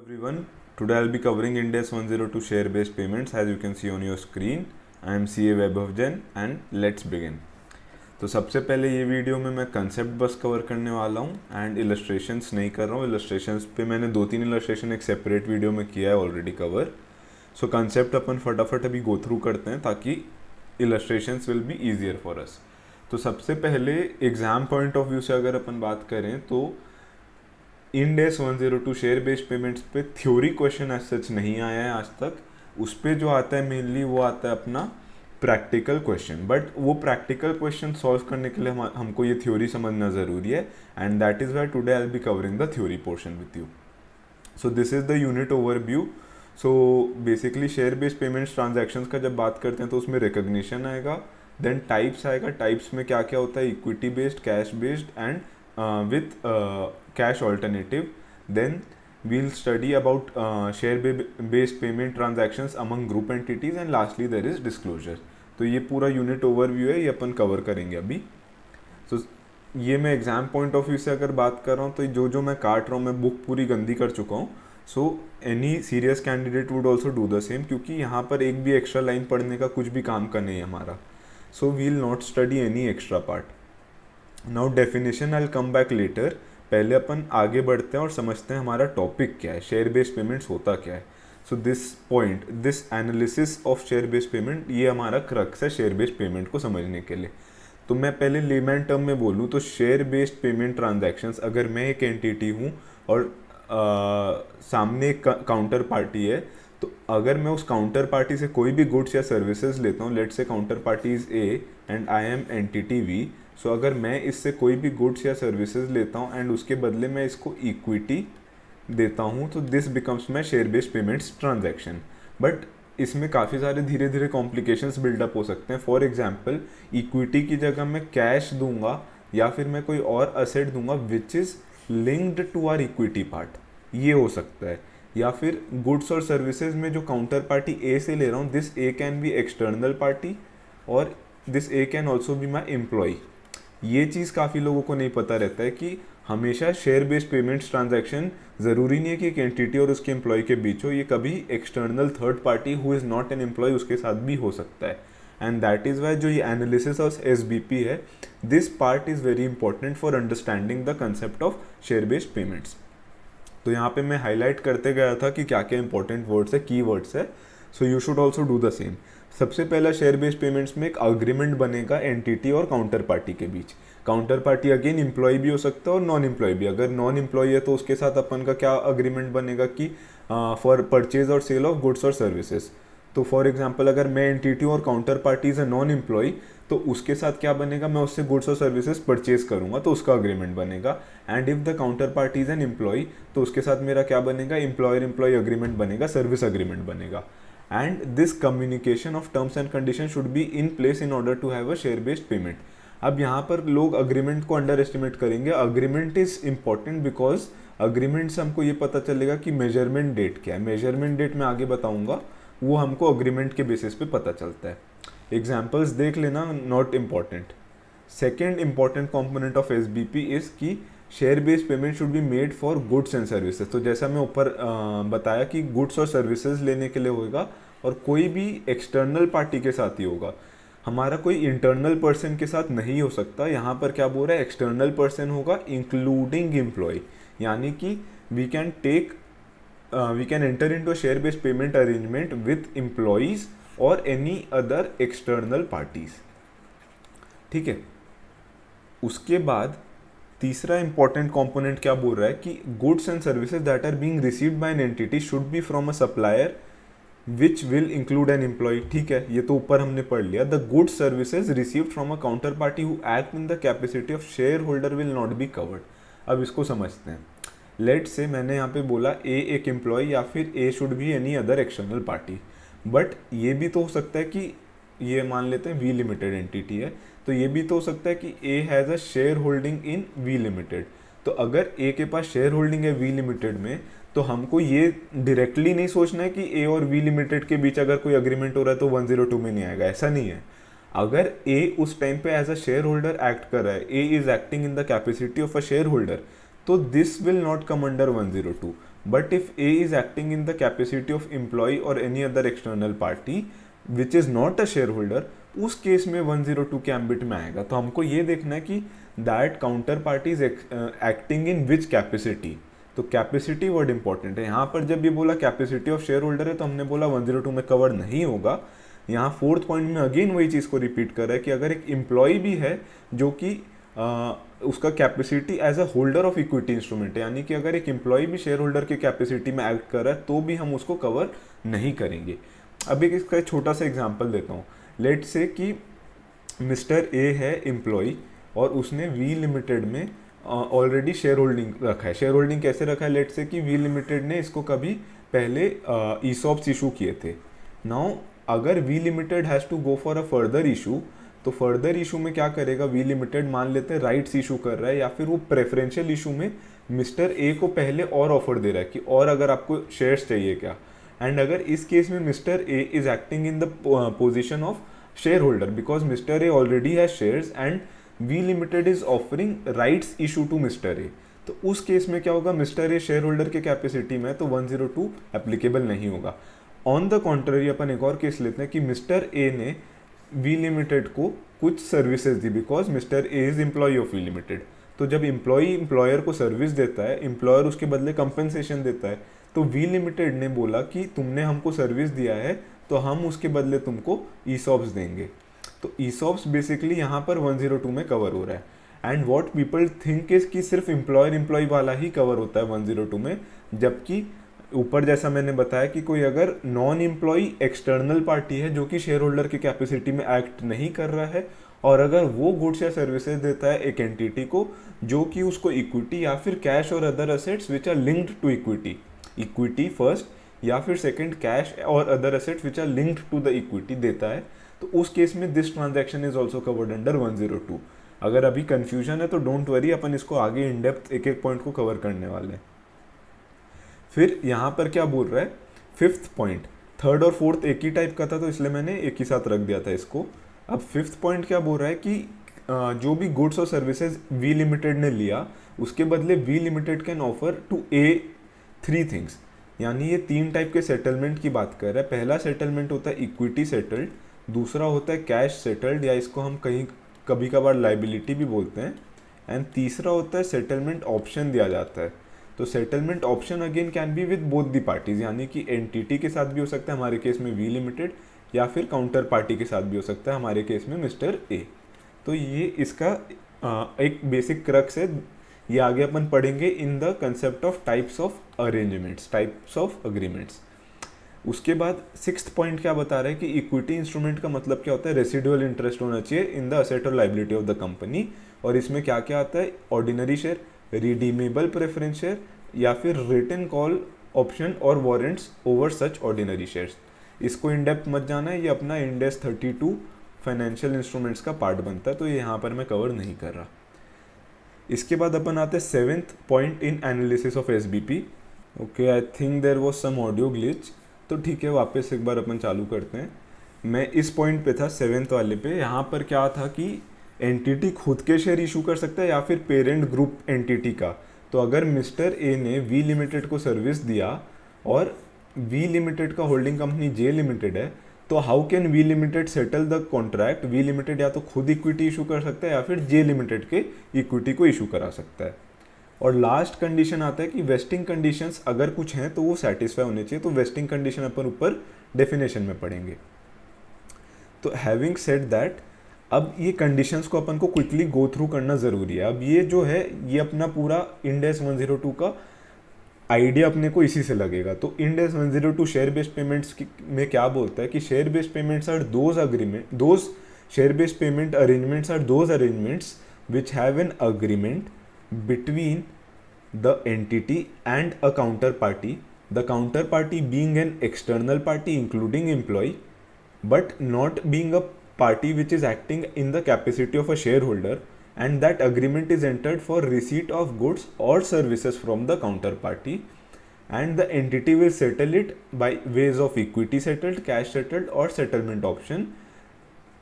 everyone. Today I'll be covering Ind AS 102 share-based payments as you can see on your screen. I am CA Vaibhav Jain and let's begin. तो सबसे पहले ये video में मैं concept बस cover करने वाला हूँ एंड इलस्ट्रेशंस नहीं कर रहा हूँ. इलस्ट्रेशंस पे मैंने 2-3 इलस्ट्रेशन एक सेपरेट वीडियो में किया है ऑलरेडी कवर. सो कंसेप्ट अपन फटाफट अभी गो थ्रू करते हैं ताकि illustrations will be easier for us. तो सबसे पहले एग्ज़ाम पॉइंट ऑफ व्यू से अगर अपन बात करें तो end AS 102 share based payments पे थ्योरी क्वेश्चन एज सच नहीं आया है आज तक. उस पर जो आता है मेनली वो आता है अपना प्रैक्टिकल क्वेश्चन. बट वो प्रैक्टिकल क्वेश्चन सॉल्व करने के लिए हमको ये थ्योरी समझना ज़रूरी है and that is why today I will be covering the theory portion with you. So this is the unit overview. So basically share based payments transactions का जब बात करते हैं तो उसमें रिकग्निशन आएगा, देन टाइप्स आएगा. टाइप्स में क्या क्या होता है, equity based, cash based and with cash alternative. Then we'll study about share based payment transactions among group entities and lastly there is disclosure. तो ये पूरा यूनिट ओवरव्यू है, ये अपन कवर करेंगे अभी. so, ये मैं एग्जाम पॉइंट ऑफ व्यू से अगर बात कर रहा हूँ तो जो मैं काट रहा हूँ मैं बुक पूरी गंदी कर चुका हूँ. So any serious candidate would also do the same क्योंकि यहाँ पर एक भी एक्स्ट्रा लाइन पढ़ने का कुछ भी काम का नहीं है हमारा. So we will not study any extra part. Now definition I will come back later. पहले अपन आगे बढ़ते हैं और समझते हैं हमारा टॉपिक क्या है, शेयर बेस्ड पेमेंट्स होता क्या है. So this analysis of share based payment ये हमारा क्रक्स है शेयर बेस्ड पेमेंट को समझने के लिए. तो मैं पहले लेमैन टर्म में बोलूँ तो शेयर बेस्ड पेमेंट ट्रांजैक्शंस, अगर मैं एक एंटिटी हूँ और सामने एक काउंटर पार्टी है, तो अगर मैं उस काउंटर पार्टी से कोई भी गुड्स या सर्विसेज लेता हूँ, let's say counter party is A and I am entity V. सो अगर मैं इससे कोई भी गुड्स या सर्विसेज लेता हूँ एंड उसके बदले मैं इसको इक्विटी देता हूँ तो this becomes my share based payments transaction. But इसमें काफ़ी सारे धीरे धीरे कॉम्प्लिकेशंस बिल्डअप हो सकते हैं. फॉर एग्जांपल इक्विटी की जगह मैं कैश दूंगा या फिर मैं कोई और असेट दूंगा which is linked to our equity part, ये हो सकता है. या फिर गुड्स और सर्विसेज में जो काउंटर पार्टी ए से ले रहा हूँ, this A can be external party और this A can also be my employ. ये चीज़ काफ़ी लोगों को नहीं पता रहता है कि हमेशा शेयर बेस्ड पेमेंट्स ट्रांजैक्शन ज़रूरी नहीं है कि एक एंटिटी और उसके एम्प्लॉय के बीच हो. ये कभी external third party who is not an employee उसके साथ भी हो सकता है. एंड दैट इज़ वाई जो ये एनालिसिस ऑफ SBP है, this part is very important for understanding the concept of share based payments. तो यहाँ पे मैं हाईलाइट करते गया था कि क्या क्या इंपॉर्टेंट वर्ड्स है, की वर्ड्स है. So you should also do the same. सबसे पहला शेयर बेस्ड पेमेंट्स में एक अग्रीमेंट बनेगा एंटिटी और काउंटर पार्टी के बीच. काउंटर पार्टी अगेन एम्प्लॉय भी हो सकता है और नॉन एम्प्लॉय भी. अगर नॉन एम्प्लॉय है तो उसके साथ अपन का क्या अग्रीमेंट बनेगा कि फॉर परचेज और सेल ऑफ गुड्स और सर्विसेज. तो फॉर एग्जांपल अगर मैं एंटिटी और counter party is a non employee तो उसके साथ क्या बनेगा, मैं उससे गुड्स और सर्विसेज परचेज करूंगा तो उसका अग्रीमेंट बनेगा. And if the counter party is an employee तो उसके साथ मेरा क्या बनेगा, एम्प्लॉयर एम्प्लॉय अग्रीमेंट बनेगा, सर्विस अग्रीमेंट बनेगा. And this communication of terms and conditions should be in place in order to have a share based payment. अब यहाँ पर लोग अग्रीमेंट को अंडर एस्टिमेट करेंगे. Agreement is important because agreement से हमको ये पता चलेगा कि मेजरमेंट डेट क्या है. मेजरमेंट डेट मैं आगे बताऊंगा, वो हमको अग्रीमेंट के बेसिस पे पता चलता है. एग्जाम्पल्स देख लेना, not important. Second important component of SBP is कि share based payment should be made for goods and services. तो जैसा मैं ऊपर बताया कि गुड्स और सर्विसेज लेने के लिए होगा और कोई भी एक्सटर्नल पार्टी के साथ ही होगा. हमारा कोई इंटरनल पर्सन के साथ नहीं हो सकता. यहाँ पर क्या बोल रहा है, एक्सटर्नल पर्सन होगा इंक्लूडिंग एम्प्लॉय. यानी कि we can enter into share based payment arrangement with employees और एनी अदर एक्सटर्नल पार्टीज. ठीक है. उसके बाद तीसरा इंपॉर्टेंट कंपोनेंट क्या बोल रहा है कि goods and services that are being received by an entity should be from a supplier which will include an employee. ठीक है, ये तो ऊपर हमने पढ़ लिया. The goods services received from a counter party who act in the capacity of share holder will not be covered. अब इसको समझते हैं. लेट से मैंने यहाँ पे बोला ए एक एम्प्लॉय या फिर A should be any other external party. But ये भी तो हो सकता है कि ये मान लेते हैं वी लिमिटेड एंटिटी है, तो ये भी तो हो सकता है कि A has a share holding in V limited. तो अगर ए के पास शेयर होल्डिंग है वी लिमिटेड में तो हमको ये डायरेक्टली नहीं सोचना है कि ए और वी लिमिटेड के बीच अगर कोई अग्रीमेंट हो रहा है तो 102 में नहीं आएगा. ऐसा नहीं है. अगर ए उस टाइम पे as a shareholder act कर रहा है, A is acting in the capacity of a shareholder, तो this will not come under 102. But if A is acting in the capacity of employee or any other external party which is not a shareholder, उस case में 102 के ambit में आएगा। तो हमको ये देखना है कि that counter party is acting in which capacity. तो कैपेसिटी वर्ड इंपॉर्टेंट है। यहाँ पर जब ये बोला कैपेसिटी ऑफ शेयर होल्डर है तो हमने बोला 102 में कवर नहीं होगा। यहाँ फोर्थ पॉइंट में अगेन वही चीज़ को रिपीट कर रहा है कि अगर एक एम्प्लॉय भी है जो कि उसका capacity as a holder of equity instrument है, यानी कि अगर एक एम्प्लॉय भी शेयर होल्डर की कैपेसिटी में एक्ट कर रहा है तो भी हम उसको कवर नहीं करेंगे। अब एक इसका छोटा सा एग्जांपल देता हूँ। लेट से कि मिस्टर ए है एम्प्लॉय और उसने वी लिमिटेड में ऑलरेडी शेयर होल्डिंग रखा है। शेयर होल्डिंग कैसे रखा है? लेट से कि वी लिमिटेड ने इसको कभी पहले ईसॉप्स इशू किए थे। नाउ अगर V limited has to go for a further issue, तो फर्दर इशू में क्या करेगा? वी लिमिटेड मान लेते हैं राइट्स इशू कर रहा है या फिर वो प्रेफरेंशियल इशू में मिस्टर ए को पहले और ऑफर दे रहा है कि और अगर आपको शेयर्स चाहिए क्या। एंड अगर इस केस में mister A is acting in the position of share holder because mister A already has shares and V limited is offering rights issue to mister A, तो उस केस में क्या होगा? मिस्टर ए शेयर होल्डर के capacity में तो 102 applicable नहीं होगा। ऑन द कॉन्ट्ररी अपन एक और केस लेते हैं कि मिस्टर ए ने वी लिमिटेड को कुछ सर्विसेज दी because mister A is employee of V limited. तो जब एम्प्लॉय एम्प्लॉयर को सर्विस देता है, एम्प्लॉयर उसके बदले कंपनसेशन देता है, तो वी लिमिटेड ने बोला कि तुमने हमको सर्विस दिया है तो हम उसके बदले तुमको ईसॉप्स देंगे। तो ईसॉप्स बेसिकली यहाँ पर 102 में कवर हो रहा है। And what people think is कि सिर्फ एम्प्लॉय वाला ही कवर होता है 102 में, जबकि ऊपर जैसा मैंने बताया कि कोई अगर नॉन एम्प्लॉय एक्सटर्नल पार्टी है जो कि शेयर होल्डर की कैपेसिटी में एक्ट नहीं कर रहा है और अगर वो गुड्स या सर्विसेज देता है एक एंटिटी को जो कि उसको इक्विटी या फिर कैश और other assets which are linked to equity first या फिर सेकंड कैश और other assets which are linked to the equity देता है, तो उस केस में this transaction is also covered under 102। अगर अभी कंफ्यूजन है तो डोंट वरी, अपन इसको आगे इन डेप्थ एक एक पॉइंट को कवर करने वाले हैं। फिर यहाँ पर क्या बोल रहा है? फिफ्थ पॉइंट, थर्ड और फोर्थ एक ही टाइप का था तो इसलिए मैंने एक ही साथ रख दिया था इसको। अब फिफ्थ पॉइंट क्या बोल रहा है कि जो भी गुड्स और सर्विसेज वी लिमिटेड ने लिया उसके बदले V limited can offer to A 3 things, यानी ये 3 टाइप के सेटलमेंट की बात कर रहा है। पहला सेटलमेंट होता है इक्विटी सेटल्ड, दूसरा होता है कैश सेटल्ड या इसको हम कहीं कभी कभार लाइबिलिटी भी बोलते हैं, एंड तीसरा होता है सेटलमेंट ऑप्शन दिया जाता है। तो settlement option again can be with both the parties, यानी कि एंटिटी के साथ भी हो सकता है, हमारे केस में वी लिमिटेड, या फिर काउंटर पार्टी के साथ भी हो सकता है, हमारे केस में मिस्टर ए। तो ये इसका एक बेसिक क्रक्स है। ये आगे अपन पढ़ेंगे in the concept of types of arrangements, types of agreements. उसके बाद सिक्स्थ पॉइंट क्या बता रहा है कि इक्विटी इंस्ट्रूमेंट का मतलब क्या होता है? रेसिडुअल इंटरेस्ट होना चाहिए इन द असेट और लाइबिलिटी ऑफ द कंपनी, और इसमें क्या क्या आता है? Ordinary share, redeemable preference share या फिर रिटन कॉल ऑप्शन और वारंट्स ओवर सच ऑर्डिनरी शेयर्स। इसको इन डेप्थ मत जाना है, ये अपना इंडेक्स 32 फाइनेंशियल इंस्ट्रूमेंट्स का पार्ट बनता है, तो ये यहाँ पर मैं कवर नहीं कर रहा। इसके बाद अपन आते हैं seventh point in analysis of SBP. Okay, I think there was some audio glitch, तो ठीक है वापस एक बार अपन चालू करते हैं। मैं इस पॉइंट पे था, सेवेंथ वाले पे। यहाँ पर क्या था कि एंटिटी खुद के शेयर इशू कर सकता है या फिर पेरेंट ग्रुप एंटिटी का। तो अगर मिस्टर ए ने वी लिमिटेड को सर्विस दिया और वी लिमिटेड का होल्डिंग कंपनी जे लिमिटेड है, तो how can V limited settle the contract? V limited या तो खुद इक्विटी इशू कर सकता है या फिर जे लिमिटेड के इक्विटी को इशू करा सकता है। और लास्ट कंडीशन आता है कि वेस्टिंग कंडीशंस अगर कुछ हैं तो वो सेटिस्फाई होने चाहिए। तो वेस्टिंग कंडीशन अपन ऊपर डेफिनेशन में पढ़ेंगे। तो हैविंग सेड दैट, अब ये कंडीशंस को अपन को क्विकली गो थ्रू करना ज़रूरी है। अब ये जो है ये अपना पूरा इंडेक्स 102 का आइडिया अपने को इसी से लगेगा। तो इंडेक्स 102 शेयर बेस्ड पेमेंट्स में क्या बोलता है कि share based payments are those share based payment arrangements are those arrangements which have an agreement between the entity and a counterparty, the counterparty being an external party including employee, but not being a party which is acting in the capacity of a shareholder, and that agreement is entered for receipt of goods or services from the counterparty, and the entity will settle it by ways of equity settled, cash settled or settlement option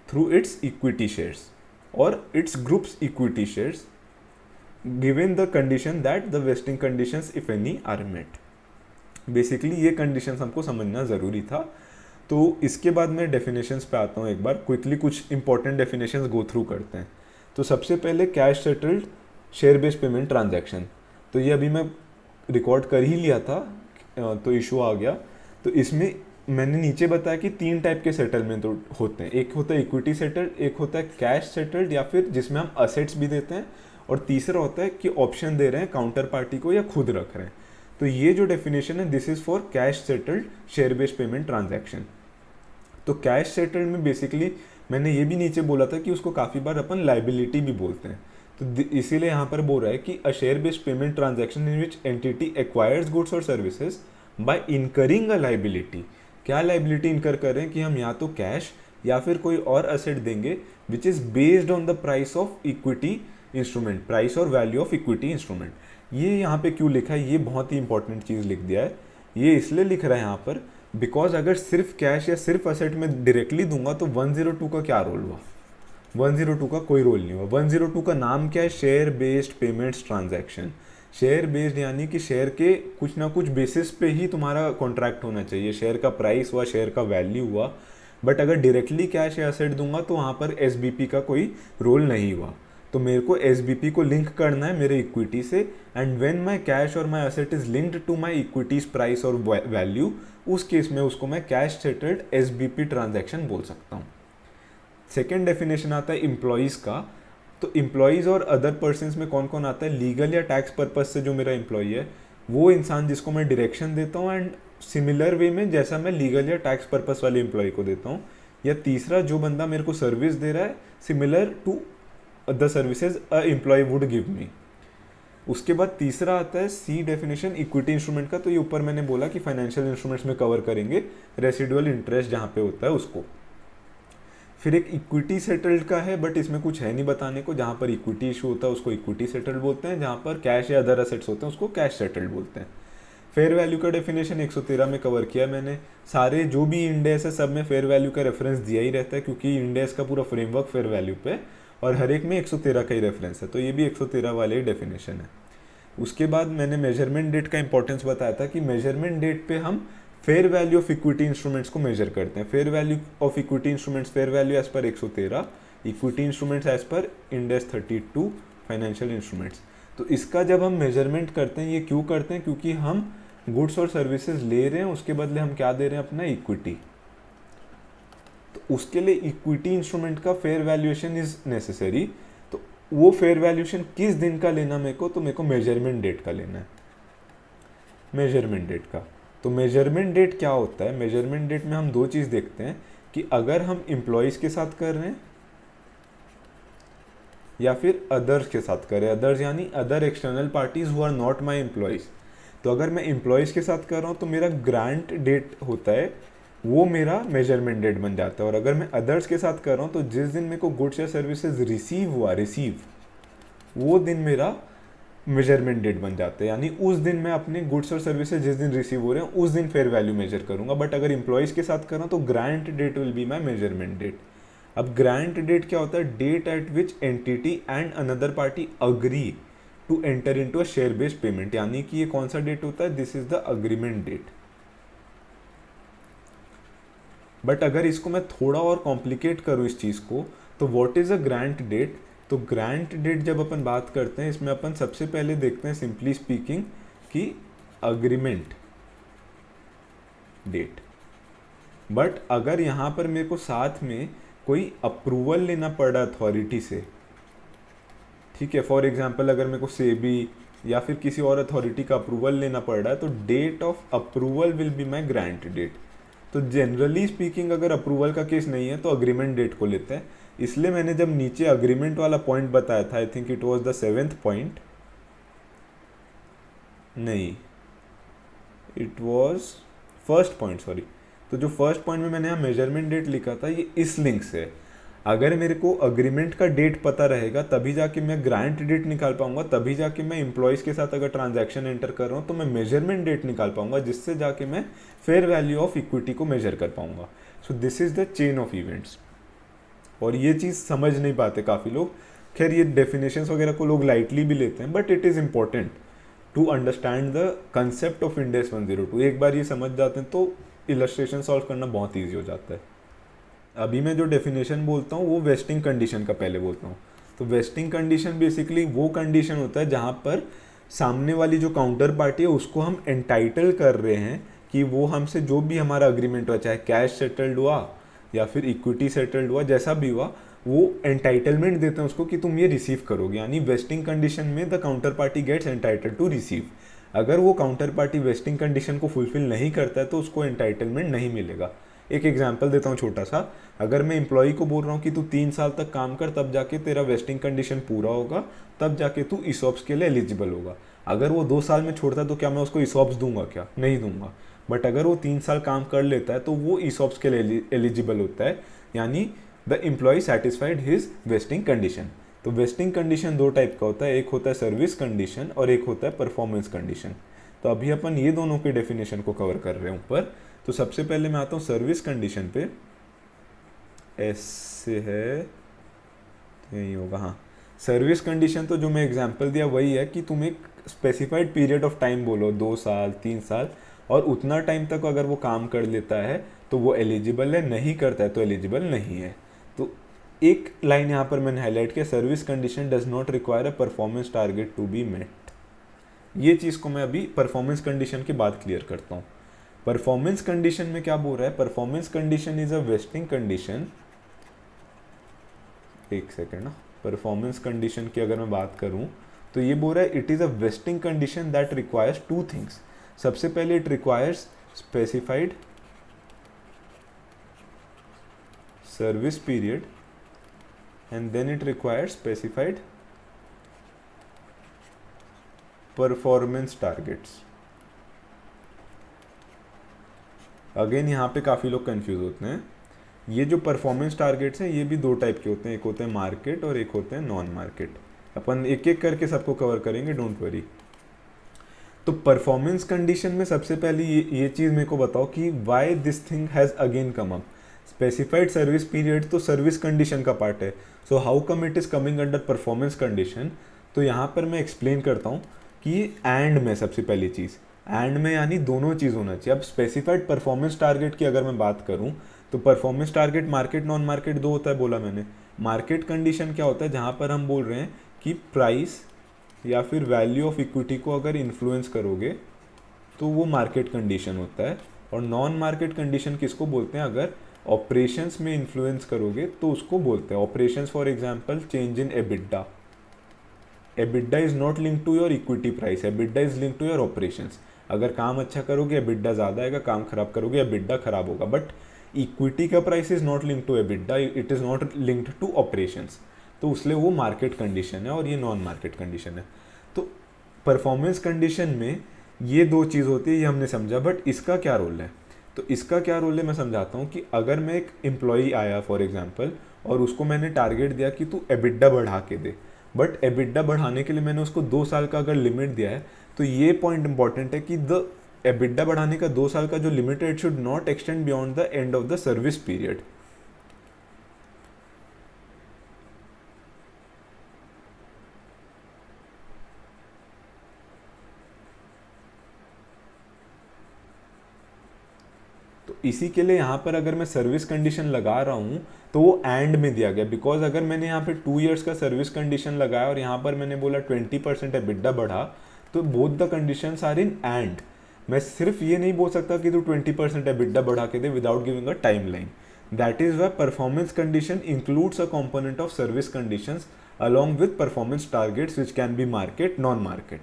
through its equity shares or its group's equity shares, given the condition that the vesting conditions if any are met. Basically ये conditions हमको समझना ज़रूरी था। तो इसके बाद मैं definitions पे आता हूँ, एक बार क्विकली कुछ इंपॉर्टेंट डेफिनेशंस गो थ्रू करते हैं। तो सबसे पहले cash settled share based payment transaction, तो ये अभी मैं रिकॉर्ड कर ही लिया था तो इशू आ गया। तो इसमें मैंने नीचे बताया कि 3 टाइप के सेटलमेंट होते हैं, एक होता है इक्विटी सेटल्ड, एक होता है कैश सेटल्ड या फिर जिसमें हम असेट्स भी देते हैं, और तीसरा होता है कि ऑप्शन दे रहे हैं काउंटर पार्टी को या खुद रख रहे हैं। तो ये जो डेफिनेशन है this is for cash settled share based payment transaction. तो कैश सेटल्ड में बेसिकली मैंने ये भी नीचे बोला था कि उसको काफ़ी बार अपन लाइबिलिटी भी बोलते हैं, तो इसीलिए यहाँ पर बोल रहा है कि a share based payment transaction in which entity acquires goods और services by incurring a liability. क्या लाइबिलिटी इनकर कर रहे हैं कि हम या तो कैश या फिर कोई और असेट देंगे which is based on the price of equity instrument, price और वैल्यू ऑफ इक्विटी इंस्ट्रूमेंट। ये यहाँ पे क्यों लिखा है, ये बहुत ही इंपॉर्टेंट चीज़ लिख दिया है। ये इसलिए लिख रहा है यहाँ पर बिकॉज अगर सिर्फ कैश या सिर्फ असेट में डायरेक्टली दूंगा तो 102 का क्या रोल हुआ, 102 का कोई रोल नहीं हुआ। 102 का नाम क्या है, share based payments transaction. Share based यानी कि शेयर के कुछ ना कुछ बेसिस पे ही तुम्हारा कॉन्ट्रैक्ट होना चाहिए, शेयर का प्राइस हुआ, शेयर का वैल्यू हुआ। बट अगर डायरेक्टली कैश या असेट दूंगा तो वहाँ पर एसबीपी का कोई रोल नहीं हुआ। तो मेरे को एसबीपी को लिंक करना है मेरे इक्विटी से, एंड व्हेन माय कैश और my asset is linked to my equities price और वैल्यू, उस केस में उसको मैं कैश सेटल्ड एसबीपी ट्रांजैक्शन बोल सकता हूँ। सेकेंड डेफिनेशन आता है एम्प्लॉयज़ का। तो एम्प्लॉयज़ और अदर पर्सन्स में कौन कौन आता है, लीगल या टैक्स पर्पज से जो मेरा एम्प्लॉय है वो इंसान जिसको मैं डायरेक्शन देता हूँ, एंड सिमिलर वे में जैसा मैं लीगल या टैक्स पर्पज वाले एम्प्लॉय को देता हूँ। या तीसरा जो बंदा मेरे को सर्विस दे रहा है similar to the services a employee would give me. उसके बाद तीसरा आता है सी डेफिनेशन इक्विटी इंस्ट्रूमेंट का। तो ये ऊपर मैंने बोला कि फाइनेंशियल इंस्ट्रूमेंट्स में कवर करेंगे, रेसिडुअल इंटरेस्ट जहाँ पे होता है उसको। फिर एक इक्विटी सेटल्ड का है, बट इसमें कुछ है नहीं बताने को। जहाँ पर इक्विटी इशू होता है उसको इक्विटी सेटल्ड बोलते हैं, जहाँ पर कैश या अदर असेट्स होते हैं उसको कैश सेटल्ड बोलते हैं। फेयर वैल्यू का डेफिनेशन 113 में कवर किया मैंने। सारे जो भी इंडेस है सब में फेयर वैल्यू का रेफरेंस दिया ही रहता है, क्योंकि इंडेस का पूरा फ्रेमवर्क फेयर वैल्यू पे, और हर एक में 113 का ही रेफरेंस है, तो ये भी 113 वाले ही डेफिनेशन है। उसके बाद मैंने मेजरमेंट डेट का इंपॉर्टेंस बताया था कि मेजरमेंट डेट पे हम fair value of equity instruments को मेजर करते हैं। Fair value of equity instruments, fair value as per 113, equity instruments as per इंडेस 32 financial instruments. तो इसका जब हम मेजरमेंट करते हैं, ये क्यों करते हैं, क्योंकि हम गुड्स और सर्विसेज ले रहे हैं, उसके बदले हम क्या दे रहे हैं, अपना इक्विटी। तो उसके लिए इक्विटी इंस्ट्रूमेंट का फेयर वैल्यूएशन इज नेसेसरी। तो वो फेयर वैल्यूएशन किस दिन का लेना मेरे को, तो मेरे को मेजरमेंट डेट का लेना है, मेजरमेंट डेट का। तो मेजरमेंट डेट क्या होता है, मेजरमेंट डेट में हम दो चीज़ देखते हैं कि अगर हम एम्प्लॉयज़ के साथ कर रहे हैं या फिर अदर्स के साथ कर रहे हैं। अदर्स यानी other external parties who are not my employees. तो अगर मैं एम्प्लॉयज़ के साथ कर रहा हूँ तो मेरा ग्रांट डेट होता है, वो मेरा मेजरमेंट डेट बन जाता है। और अगर मैं अदर्स के साथ कर रहा हूँ तो जिस दिन मेरे को गुड्स या सर्विसेज रिसीव हुआ, वो दिन मेरा मेजरमेंट डेट बन जाता है। यानी उस दिन मैं अपने गुड्स और सर्विसेज जिस दिन रिसीव हो रहे हैं उस दिन फेयर वैल्यू मेजर करूंगा। बट अगर एम्प्लॉयज़ के साथ कर रहा हूँ तो grant date will be my measurement date. अब ग्रांट डेट क्या होता है, date at which entity and another party agree to enter into a share based payment. यानी कि ये कौन सा डेट होता है, this is the agreement date. But अगर इसको मैं थोड़ा और कॉम्प्लिकेट करूँ इस चीज़ को, तो what is a grant date. तो ग्रांट डेट जब अपन बात करते हैं, इसमें अपन सबसे पहले देखते हैं सिंपली स्पीकिंग कि अग्रीमेंट डेट। बट अगर यहाँ पर मेरे को साथ में कोई अप्रूवल लेना पड़ा अथॉरिटी से, ठीक है, फॉर एग्जांपल अगर मेरे को सेबी या फिर किसी और अथॉरिटी का अप्रूवल लेना पड़ रहा है, तो date of approval will be my grant date. तो जनरली स्पीकिंग अगर अप्रूवल का केस नहीं है तो अग्रीमेंट डेट को लेते हैं। इसलिए मैंने जब नीचे अग्रीमेंट वाला पॉइंट बताया था, I think it was the 7th point, नहीं it was first point, sorry. तो जो फर्स्ट पॉइंट में मैंने यहाँ मेजरमेंट डेट लिखा था, ये इस लिंक से है। अगर मेरे को अग्रीमेंट का डेट पता रहेगा तभी जाके मैं ग्रांट डेट निकाल पाऊंगा, तभी जाके मैं एम्प्लॉयज़ के साथ अगर ट्रांजैक्शन एंटर कर रहा हूँ तो मैं मेजरमेंट डेट निकाल पाऊंगा, जिससे जाके मैं फेयर वैल्यू ऑफ इक्विटी को मेजर कर पाऊंगा। So this is the chain of events. और ये चीज़ समझ नहीं पाते काफ़ी लोग। खैर ये डेफिनेशंस वगैरह को लोग लाइटली भी लेते हैं, but it is important to understand the concept of Ind AS 102। एक बार ये समझ जाते हैं तो इलस्ट्रेशन सॉल्व करना बहुत ईजी हो जाता है। अभी मैं जो डेफिनेशन बोलता हूँ वो वेस्टिंग कंडीशन का पहले बोलता हूँ। तो वेस्टिंग कंडीशन बेसिकली वो कंडीशन होता है जहाँ पर सामने वाली जो काउंटर पार्टी है उसको हम एंटाइटल कर रहे हैं कि वो हमसे जो भी हमारा अग्रीमेंट हुआ, चाहे कैश सेटल्ड हुआ या फिर इक्विटी सेटल्ड हुआ, जैसा भी हुआ, वो एंटाइटलमेंट देते हैं उसको कि तुम ये रिसीव करोगे। यानी वेस्टिंग कंडीशन में the counter party gets entitled to receive. अगर वो काउंटर पार्टी वेस्टिंग कंडीशन को फुलफिल नहीं करता है तो उसको एंटाइटलमेंट नहीं मिलेगा। एक एग्जांपल देता हूँ छोटा सा। अगर मैं एम्प्लॉय को बोल रहा हूँ कि तू 3 साल तक काम कर, तब जाके तेरा वेस्टिंग कंडीशन पूरा होगा, तब जाके तू ईसॉप्स के लिए एलिजिबल होगा। अगर वो 2 साल में छोड़ता है तो क्या मैं उसको ईसॉप्स दूंगा? क्या नहीं दूंगा। बट अगर वो 3 साल काम कर लेता है तो वो ईसॉप्स के लिए एलिजिबल होता है, यानी the employee satisfied his vesting condition. तो वेस्टिंग कंडीशन 2 टाइप का होता है, एक होता है सर्विस कंडीशन और एक होता है परफॉर्मेंस कंडीशन। तो अभी अपन ये दोनों के डेफिनेशन को कवर कर रहे हैं ऊपर। तो सबसे पहले मैं आता हूँ सर्विस कंडीशन पे। ऐसे है, यही होगा, हाँ। सर्विस कंडीशन तो जो मैं एग्जांपल दिया वही है कि तुम एक स्पेसिफाइड पीरियड ऑफ टाइम बोलो, 2 साल 3 साल, और उतना टाइम तक अगर वो काम कर लेता है तो वो एलिजिबल है, नहीं करता है तो एलिजिबल नहीं है। तो एक लाइन यहाँ पर मैंने हाईलाइट किया, service condition does not require a performance target to be met. ये चीज़ को मैं अभी परफॉर्मेंस कंडीशन के बाद क्लियर करता हूँ। परफॉर्मेंस कंडीशन में क्या बोल रहा है? Performance condition is a vesting condition. एक सेकेंड ना, परफॉर्मेंस कंडीशन की अगर मैं बात करूं तो ये बोल रहा है it is a vesting condition that requires 2 things. सबसे पहले it requires specified service period and then it requires specified performance targets. Again यहाँ पे काफ़ी लोग कंफ्यूज होते हैं। ये जो परफॉर्मेंस टारगेट्स हैं ये भी 2 टाइप के होते हैं, एक होते हैं मार्केट और एक होते हैं नॉन मार्केट। अपन एक एक करके सबको कवर करेंगे, डोंट वरी। तो परफॉर्मेंस कंडीशन में सबसे पहले ये चीज़ मेरे को बताओ कि why this thing has again come up. Specified service period तो सर्विस कंडीशन का पार्ट है, so how come it is coming under performance condition? तो यहाँ पर मैं एक्सप्लेन करता हूँ कि एंड में सबसे पहली चीज़, एंड में यानी दोनों चीज़ होना चाहिए। अब स्पेसिफाइड परफॉर्मेंस टारगेट की अगर मैं बात करूँ तो performance target market non market 2 होता है, बोला मैंने। मार्केट कंडीशन क्या होता है? जहाँ पर हम बोल रहे हैं कि प्राइस या फिर वैल्यू ऑफ इक्विटी को अगर इन्फ्लुएंस करोगे तो वो मार्केट कंडीशन होता है। और नॉन मार्केट कंडीशन किसको बोलते हैं? अगर ऑपरेशंस में इन्फ्लुएंस करोगे तो उसको बोलते हैं operations. For example change in EBITDA. EBITDA is not link to your equity price, EBITDA is link to your operations. अगर काम अच्छा करोगे एबिडा ज़्यादा आएगा, काम खराब करोगे एबिडा खराब होगा। बट इक्विटी का price is not link to EBITDA, it is not linked to operations. तो उसलिए वो मार्केट कंडीशन है और ये नॉन मार्केट कंडीशन है। तो परफॉर्मेंस कंडीशन में ये 2 चीज़ होती है, ये हमने समझा। बट इसका क्या रोल है? तो इसका क्या रोल है मैं समझाता हूँ कि अगर मैं एक एम्प्लॉई आया फॉर एग्जांपल और उसको मैंने टारगेट दिया कि तू एबिडा बढ़ा के दे, बट एबिडा बढ़ाने के लिए मैंने उसको 2 साल का अगर लिमिट दिया है तो ये पॉइंट इंपॉर्टेंट है कि द एबिडा बढ़ाने का 2 साल का जो लिमिट है it should not extend beyond the end of the service period. तो इसी के लिए यहाँ पर अगर मैं सर्विस कंडीशन लगा रहा हूँ तो वो एंड में दिया गया, बिकॉज अगर मैंने यहाँ पे 2 इयर्स का सर्विस कंडीशन लगाया और यहाँ पर मैंने बोला 20% एबिडा बढ़ा, तो both the conditions are in and. मैं सिर्फ ये नहीं बोल सकता कि तू 20% एबिडा बढ़ा के दे without giving a timeline. That is why performance condition includes a component of service conditions along with performance targets which can be market non market.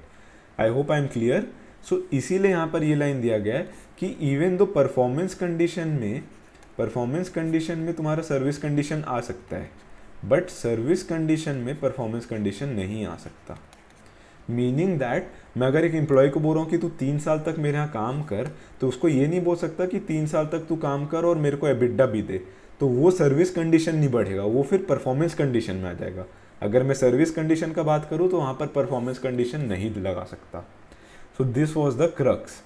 I hope I am clear. So इसीलिए यहाँ पर ये line दिया गया है कि even though performance condition में तुम्हारा सर्विस कंडीशन आ सकता है, बट सर्विस कंडीशन में परफॉर्मेंस कंडीशन नहीं आ सकता। मीनिंग दैट मैं अगर एक एम्प्लॉय को बोल रहा हूँ कि तू 3 साल तक मेरे यहाँ काम कर, तो उसको ये नहीं बोल सकता कि 3 साल तक तू काम कर और मेरे को एबिडा भी दे, तो वो सर्विस कंडीशन नहीं बढ़ेगा, वो फिर परफॉर्मेंस कंडीशन में आ जाएगा। अगर मैं सर्विस कंडीशन का बात करूँ तो वहाँ पर परफॉर्मेंस कंडीशन नहीं लगा सकता। So this was the crux.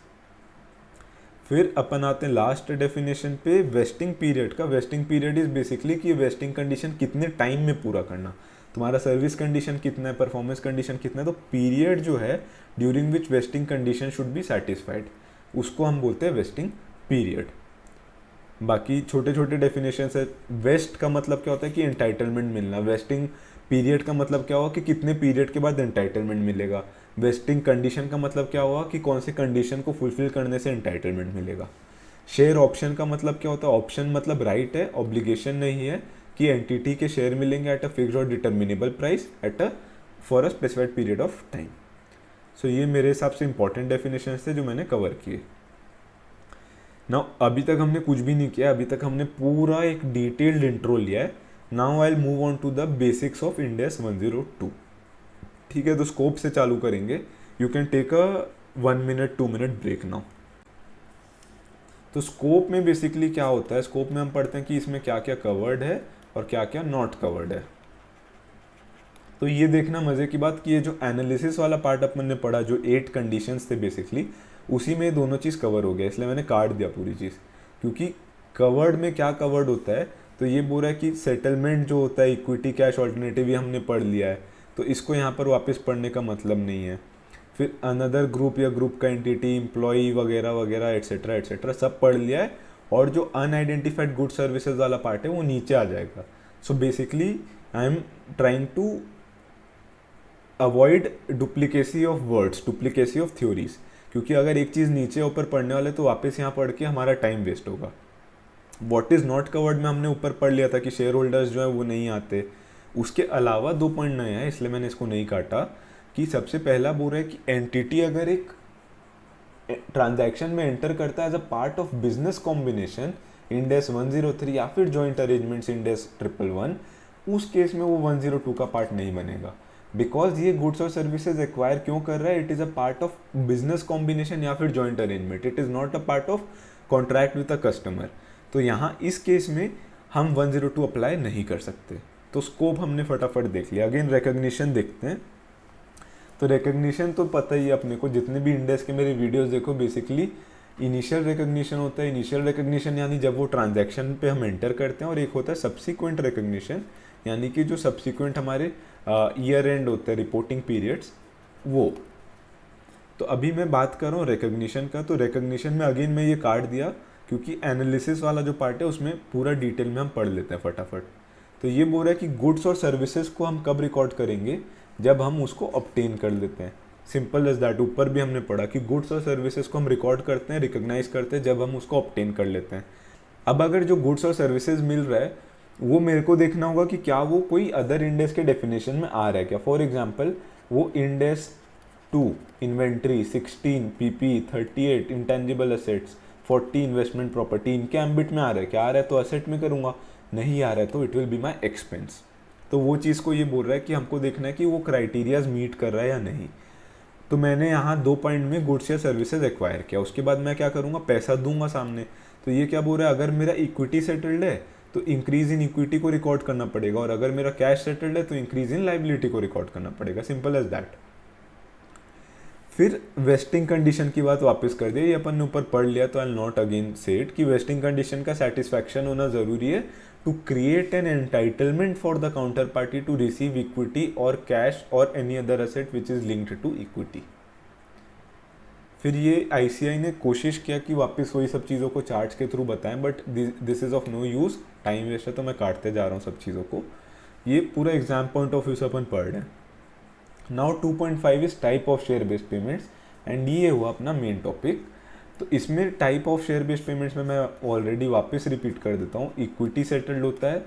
फिर अपन आते हैं लास्ट डेफिनेशन पे, वेस्टिंग पीरियड का। वेस्टिंग पीरियड इज बेसिकली कि वेस्टिंग कंडीशन कितने टाइम में पूरा करना। तो तुम्हारा सर्विस कंडीशन कितना है, परफॉर्मेंस कंडीशन कितना है, तो पीरियड जो है during which wasting condition should be satisfied, उसको हम बोलते हैं वेस्टिंग पीरियड। बाकी छोटे छोटे डेफिनेशन है। वेस्ट का मतलब क्या होता है कि एंटाइटलमेंट मिलना, वेस्टिंग पीरियड का मतलब क्या हुआ कि कितने पीरियड के बाद एंटाइटलमेंट मिलेगा, वेस्टिंग कंडीशन का मतलब क्या हुआ कि कौन से कंडीशन को फुलफिल करने से एंटाइटलमेंट मिलेगा। शेयर ऑप्शन का मतलब क्या होता है, ऑप्शन मतलब राइट है, ऑब्लिगेशन नहीं है कि एंटिटी के शेयर मिलेंगे एट अ फिक्स्ड और determinable price at a for a specified period of time. So ये मेरे हिसाब से इंपॉर्टेंट डेफिनेशन थे जो मैंने कवर किए। नाउ अभी तक हमने कुछ भी नहीं किया, अभी तक हमने पूरा एक डिटेल्ड इंट्रो लिया है। Now I will move on to the basics of Ind AS 102। ठीक है, तो स्कोप से चालू करेंगे। You can take a 1 minute 2 minute break now. तो स्कोप में बेसिकली क्या होता है, स्कोप में हम पढ़ते हैं कि इसमें क्या क्या कवर्ड है और क्या क्या नॉट कवर्ड है। तो ये देखना मजे की बात कि ये जो एनालिसिस वाला पार्ट अपन ने पढ़ा, जो 8 कंडीशंस थे बेसिकली, उसी में दोनों चीज़ कवर हो गया, इसलिए मैंने काट दिया पूरी चीज़। क्योंकि कवर्ड में क्या कवर्ड होता है, तो ये बोल रहा है कि सेटलमेंट जो होता है इक्विटी कैश ऑल्टरनेटिव, ये हमने पढ़ लिया है, तो इसको यहाँ पर वापस पढ़ने का मतलब नहीं है। फिर अनदर ग्रुप या ग्रुप का एंटिटी, एम्प्लॉई वगैरह वगैरह एट्सेट्रा एट्सेट्रा सब पढ़ लिया है। और जो अनआइडेंटिफाइड गुड सर्विसेज वाला पार्ट है वो नीचे आ जाएगा। So basically I am trying to avoid duplicacy of words, duplicacy of theories, क्योंकि अगर एक चीज़ नीचे ऊपर पढ़ने वाले तो वापस यहाँ पढ़ के हमारा टाइम वेस्ट होगा। व्हाट इज़ नॉट कवर्ड में हमने ऊपर पढ़ लिया था कि शेयर होल्डर्स जो है वो नहीं आते। उसके अलावा 2 पॉइंट नए हैं, इसलिए मैंने इसको नहीं काटा। कि सबसे पहला बोल रहा है कि एंटिटी अगर एक ट्रांजैक्शन में एंटर करता है as a part of business combination Ind AS 103 या फिर जॉइंट अरेंजमेंट्स इंड एस 111, उस केस में वो 102 का पार्ट नहीं बनेगा। बिकॉज ये गुड्स और सर्विसेज एक्वायर क्यों कर रहा है, it is a part of business combination या फिर joint arrangement, it is not a part of contract with a customer. तो यहाँ इस केस में हम 102 अप्लाई नहीं कर सकते। तो स्कोप हमने फटाफट देख लिया। अगेन रिकग्निशन देखते हैं। तो रिकग्निशन तो पता ही है अपने को, जितने भी इंडेक्स के मेरे वीडियोस देखो, बेसिकली इनिशियल रिकग्निशन होता है। इनिशियल रिकग्निशन यानी जब वो ट्रांजैक्शन पे हम एंटर करते हैं, और एक होता है सब्सिक्वेंट रिकग्निशन, यानी कि जो सब्सिक्वेंट हमारे ईयर एंड होते हैं, रिपोर्टिंग पीरियड्स, वो। तो अभी मैं बात कर रहा हूँ रिकग्निशन का। तो रिकग्निशन में अगेन मैं ये काट दिया क्योंकि एनालिसिस वाला जो पार्ट है उसमें पूरा डिटेल में हम पढ़ लेते हैं फटाफट। तो ये बोल रहा है कि गुड्स और सर्विसेज को हम कब रिकॉर्ड करेंगे, जब हम उसको ऑब्टेन कर लेते हैं। Simple as that. ऊपर भी हमने पढ़ा कि गुड्स और सर्विसेज को हम रिकॉर्ड करते हैं, रिकॉग्नाइज करते हैं, जब हम उसको ऑब्टेन कर लेते हैं। अब अगर जो गुड्स और सर्विसेज मिल रहा है वो मेरे को देखना होगा कि क्या वो कोई अदर इंडेक्स के डेफिनेशन में आ रहा है क्या। फॉर एग्जाम्पल वो index 2 inventory, 16 PP, 38 intangible assets, 40 investment property, इनके एम्बिट में आ रहा है क्या। आ रहा है तो असेट में करूँगा, नहीं आ रहा है तो it will be my expense. तो वो चीज़ को ये बोल रहा है कि हमको देखना है कि वो क्राइटेरियाज मीट कर रहा है या नहीं। तो मैंने यहाँ 2 पॉइंट में गुड्स या सर्विसेज एक्वायर किया, उसके बाद मैं क्या करूँगा, पैसा दूंगा सामने। तो ये क्या बोल रहा है, अगर मेरा इक्विटी सेटल्ड है तो इंक्रीज इन इक्विटी को रिकॉर्ड करना पड़ेगा, और अगर मेरा कैश सेटल्ड है तो इंक्रीज इन लाइबिलिटी को रिकॉर्ड करना पड़ेगा। Simple as that. फिर वेस्टिंग कंडीशन की बात वापस कर दिया, ये अपन ने ऊपर पढ़ लिया, तो I not again say it कि वेस्टिंग कंडीशन का सेटिस्फैक्शन होना जरूरी है to create an entitlement for the counter party to receive equity और कैश और any other asset which is linked to equity. फिर ये आईसीआई ने कोशिश किया कि वापस वही सब चीज़ों को चार्ट्स के थ्रू बताएं, but this is of no use, time waste है, तो मैं काटते जा रहा हूँ सब चीज़ों को। ये पूरा एग्जाम पॉइंट ऑफ व्यू से अपन पढ़ रहे हैं। Now 2.5 is type of share based payments, and ये हुआ अपना मेन टॉपिक। तो इसमें type of share based payments में मैं ऑलरेडी वापस रिपीट कर देता हूँ। इक्विटी सेटल्ड होता है,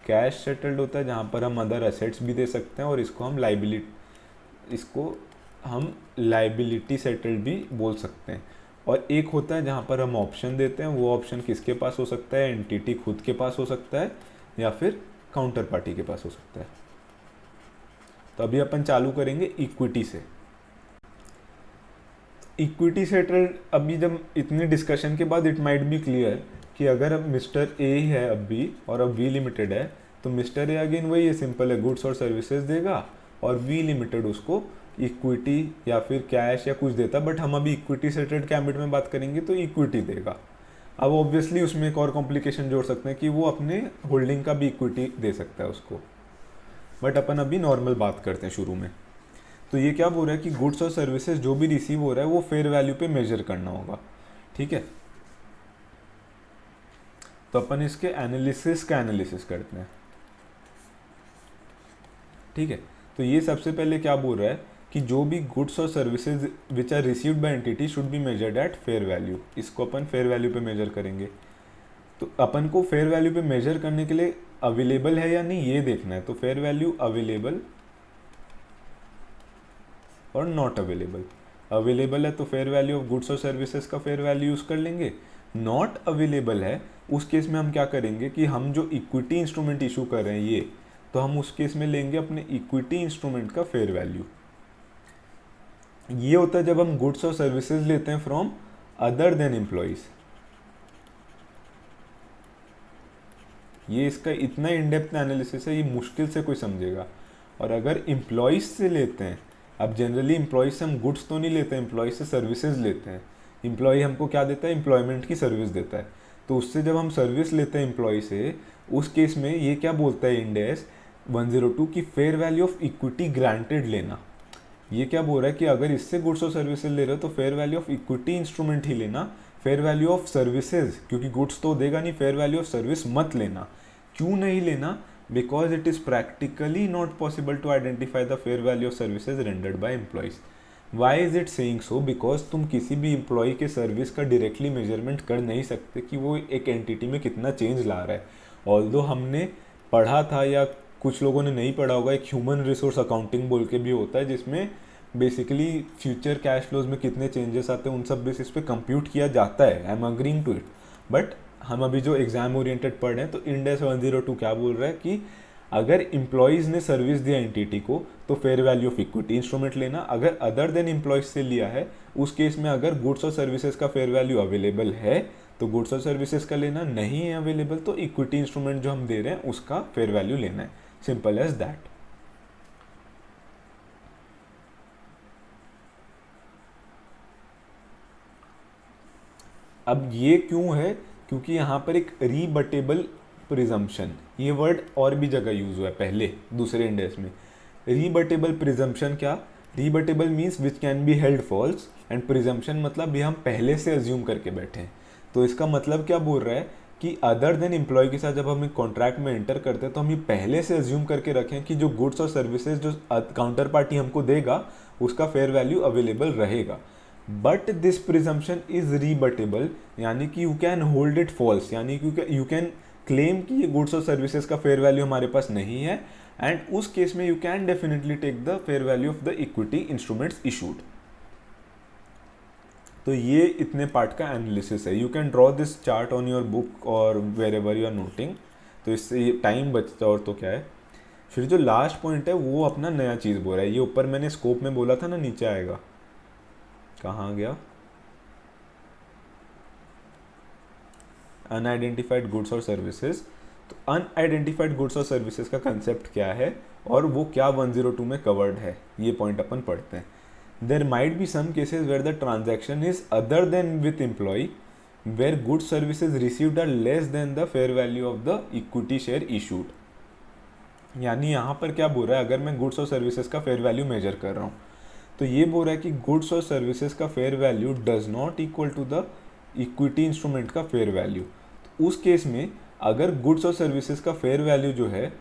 कैश सेटल्ड होता है जहाँ पर हम अदर एसेट्स भी दे सकते हैं, और इसको हम लाइबिलिटी सेटल्ड भी बोल सकते हैं। और एक होता है जहाँ पर हम ऑप्शन देते हैं, वो ऑप्शन किसके पास हो सकता है, एंटिटी खुद के पास हो सकता है या फिर काउंटर पार्टी के पास हो सकता है। तो अभी अपन चालू करेंगे इक्विटी से। इक्विटी सेटल्ड, अभी जब इतनी डिस्कशन के बाद इट माइट बी क्लियर कि अगर अब मिस्टर ए है अब भी और अब वी लिमिटेड है, तो मिस्टर ए अगेन वही है, सिंपल है, गुड्स और सर्विसेज देगा और वी लिमिटेड उसको इक्विटी या फिर कैश या कुछ देता। बट हम अभी इक्विटी सेटल्ड के एम्बिट में बात करेंगे तो इक्विटी देगा। अब ऑब्वियसली उसमें एक और कॉम्प्लिकेशन जोड़ सकते हैं कि वो अपने होल्डिंग का भी इक्विटी दे सकता है उसको। बट अपन अभी नॉर्मल बात करते हैं शुरू में। तो ये क्या बोल रहा है कि गुड्स और सर्विसेज जो भी रिसीव हो रहा है वो फेयर वैल्यू पे मेजर करना होगा, ठीक है। तो अपन इसके एनालिसिस का एनालिसिस करते हैं, ठीक है। तो ये सबसे पहले क्या बोल रहा है कि जो भी गुड्स और services which are received by entity should be measured at fair value. इसको अपन फेयर वैल्यू पे मेजर करेंगे। तो अपन को फेयर वैल्यू पे मेजर करने के लिए अवेलेबल है या नहीं ये देखना है। तो फेयर वैल्यू अवेलेबल और नॉट अवेलेबल। अवेलेबल है तो फेयर वैल्यू ऑफ गुड्स और सर्विसेज का फेयर वैल्यू यूज़ कर लेंगे। नॉट अवेलेबल है उस केस में हम क्या करेंगे कि हम जो इक्विटी इंस्ट्रूमेंट इशू कर रहे हैं ये, तो हम उस केस में लेंगे अपने इक्विटी इंस्ट्रूमेंट का फेयर वैल्यू। ये होता है जब हम गुड्स और सर्विसेज लेते हैं फ्रॉम अदर देन एम्प्लॉइज। ये इसका इतना इन डेप्थ एनालिसिस है, ये मुश्किल से कोई समझेगा। और अगर एम्प्लॉइज से लेते हैं, अब जनरली एम्प्लॉइज से हम गुड्स तो नहीं लेते हैं, एम्प्लॉइज से सर्विसेज लेते हैं। एम्प्लॉय हमको क्या देता है, एम्प्लॉयमेंट की सर्विस देता है। तो उससे जब हम सर्विस लेते हैं एम्प्लॉय से, उस केस में ये क्या बोलता है इंड एस 102 की fair value of equity granted लेना। ये क्या बोल रहा है कि अगर इससे गुड्स और सर्विसेज ले रहे हो तो fair value of equity instrument ही लेना, फेयर वैल्यू ऑफ सर्विसेज, क्योंकि गुड्स तो देगा नहीं, फेयर वैल्यू ऑफ सर्विस मत लेना। क्यों नहीं लेना? Because it is practically not possible to identify the fair value of services rendered by employees. Why is it saying so? Because तुम किसी भी एम्प्लॉय के सर्विस का डायरेक्टली मेजरमेंट कर नहीं सकते कि वो एक एंटिटी में कितना चेंज ला रहा है। ऑल्दो हमने पढ़ा था या कुछ लोगों ने नहीं पढ़ा होगा, एक ह्यूमन रिसोर्स अकाउंटिंग बोल के भी होता है, जिसमें बेसिकली फ्यूचर कैश फ्लोज में कितने चेंजेस आते हैं उन सब बेसिस पे कंप्यूट किया जाता है। I am agreeing to it. But हम अभी जो एग्जाम ओरिएंटेड पढ़ रहे हैं, तो इंड एस 102 क्या बोल रहा है कि अगर एम्प्लॉयज़ ने सर्विस दिया एंटिटी को तो fair value of equity instrument लेना। अगर अदर देन एम्प्लॉयज़ से लिया है, उस केस में अगर गुड्स और सर्विसेज का फेयर वैल्यू अवेलेबल है तो गुड्स और सर्विसेज का लेना, नहीं है अवेलेबल तो इक्विटी इंस्ट्रूमेंट जो हम दे रहे हैं उसका फेयर वैल्यू लेना है। Simple as that. अब ये क्यों है? क्योंकि यहाँ पर एक रीबटेबल प्रिजम्पशन, ये वर्ड और भी जगह यूज हुआ है पहले दूसरे इंडेक्स में। रीबटेबल प्रिजम्पशन क्या? Rebuttable means which can be held false, and presumption मतलब ये हम पहले से अज्यूम करके बैठे हैं। तो इसका मतलब क्या बोल रहा है कि अदर देन एम्प्लॉय के साथ जब हम एक कॉन्ट्रैक्ट में एंटर करते हैं तो हम ये पहले से अज्यूम करके रखें कि जो गुड्स और सर्विसेज जो काउंटर पार्टी हमको देगा उसका फेयर वैल्यू अवेलेबल रहेगा। बट दिस प्रिजम्पशन इज रीबटेबल, यानी कि you can hold it falls, यानी कि यू कैन क्लेम कि ये गुड्स और सर्विसेज का फेयर वैल्यू हमारे पास नहीं है, एंड उस केस में you can definitely take the fair value of the equity instruments issued. तो ये इतने पार्ट का एनालिसिस है। You can draw this chart on your book और wherever you are noting, तो इससे टाइम बचता। और तो क्या है, फिर जो लास्ट पॉइंट है वो अपना नया चीज़ बोल रहा है। ये ऊपर मैंने स्कोप में बोला था ना, नीचे आएगा, कहाँ गया, अनआइडेंटिफाइड गुड्स और सर्विसेज। तो अनआइडेंटिफाइड गुड्स और सर्विसेज का कंसेप्ट क्या है और वो क्या 102 में कवर्ड है, ये पॉइंट अपन पढ़ते हैं। There might be some cases where the transaction is other than with employ, where goods services received are less than the fair value of the equity share issued. यानी यहाँ पर क्या बोल रहा है, अगर मैं गुड्स और सर्विसेज का फेयर वैल्यू मेजर कर रहा हूँ तो ये बोल रहा है कि गुड्स और सर्विसेज का fair value does not equal to the equity instrument का फेयर वैल्यू। तो उस केस में अगर गुड्स और सर्विसेज का फेयर वैल्यू जो है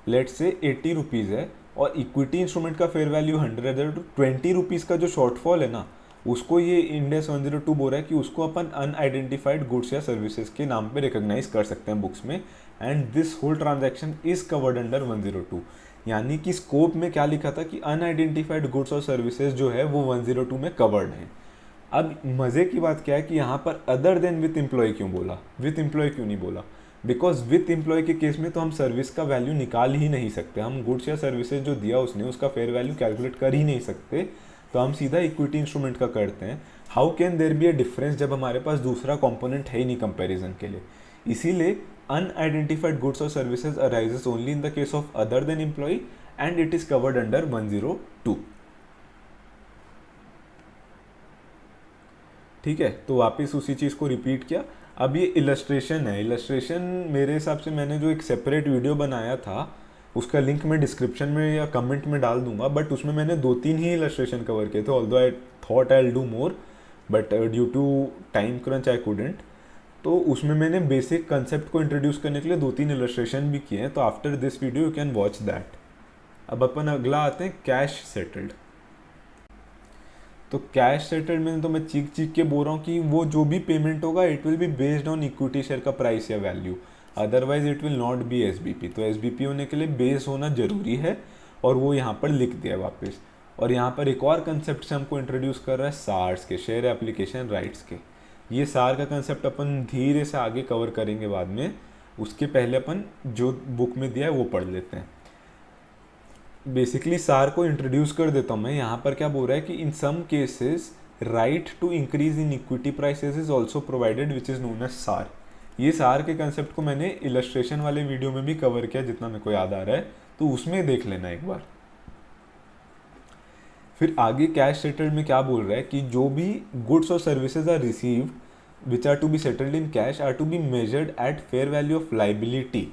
लेट से 80 रुपीज़ है और इक्विटी इंस्ट्रूमेंट का फेयर वैल्यू 100 है, तो 20 रुपीज़ का जो शॉर्टफॉल है ना, उसको ये इंडेक्स 102 बोल रहा है कि उसको अपन अनआइडेंटिफाइड गुड्स या सर्विसेज के नाम पे रिकॉग्नाइज कर सकते हैं बुक्स में, and this whole transaction is covered under 102। यानी कि स्कोप में क्या लिखा था कि अनआइडेंटिफाइड गुड्स और सर्विसेज जो है वो 102 में कवर्ड है। अब मज़े की बात क्या है कि यहाँ पर अदर देन विथ एम्प्लॉय क्यों बोला, विथ एम्प्लॉय क्यों नहीं बोला? बिकॉज विथ एम्प्लॉय के केस में तो हम सर्विस का वैल्यू निकाल ही नहीं सकते, हम गुड्स या सर्विसेज जो दिया उसने उसका फेयर वैल्यू कैलकुलेट कर ही नहीं सकते, तो हम सीधा इक्विटी इंस्ट्रूमेंट का करते हैं। How can there be a difference जब हमारे पास दूसरा कॉम्पोनेंट है ही नहीं कंपेरिजन के लिए? इसीलिए अनआइडेंटिफाइड गुड्स और services arises only in the case of other than employ and it is covered under 102। ठीक है, तो वापस उसी चीज़ को रिपीट किया। अब ये इलस्ट्रेशन है, इलस्ट्रेशन मेरे हिसाब से मैंने जो एक सेपरेट वीडियो बनाया था उसका लिंक मैं डिस्क्रिप्शन में या कमेंट में डाल दूंगा, बट उसमें मैंने 2-3 ही इलस्ट्रेशन कवर किए थे, although I thought I will do more but due to time crunch I couldn't. तो उसमें मैंने बेसिक कंसेप्ट को इंट्रोड्यूस करने के लिए 2-3 इलस्ट्रेशन भी किए हैं, तो after this video you can watch that. अब अपन अगला आते हैं कैश सेटल्ड। तो कैश सेटल्ड में तो मैं चीख चीख के बोल रहा हूँ कि वो जो भी पेमेंट होगा it will be based on equity share का प्राइस या value, otherwise it will not B SBP. तो एसबीपी होने के लिए बेस होना जरूरी है और वो यहाँ पर लिख दिया है वापस। और यहाँ पर एक और कंसेप्ट से हमको इंट्रोड्यूस कर रहा है सार्स के, शेयर एप्लीकेशन राइट्स के। ये सार का कंसेप्ट अपन धीरे से आगे कवर करेंगे बाद में, उसके पहले अपन जो बुक में दिया है वो पढ़ लेते हैं। बेसिकली सार को इंट्रोड्यूस कर देता हूँ मैं। यहाँ पर क्या बोल रहा है कि in some cases right to increase in equity prices is also provided which is known as SAR. ये सार के कंसेप्ट को मैंने इलस्ट्रेशन वाले वीडियो में भी कवर किया जितना मेरे को याद आ रहा है, तो उसमें देख लेना एक बार। फिर आगे कैश सेटल्ड में क्या बोल रहा है कि जो भी गुड्स और services are received which are to be settled in cash are to be measured at fair value of liability.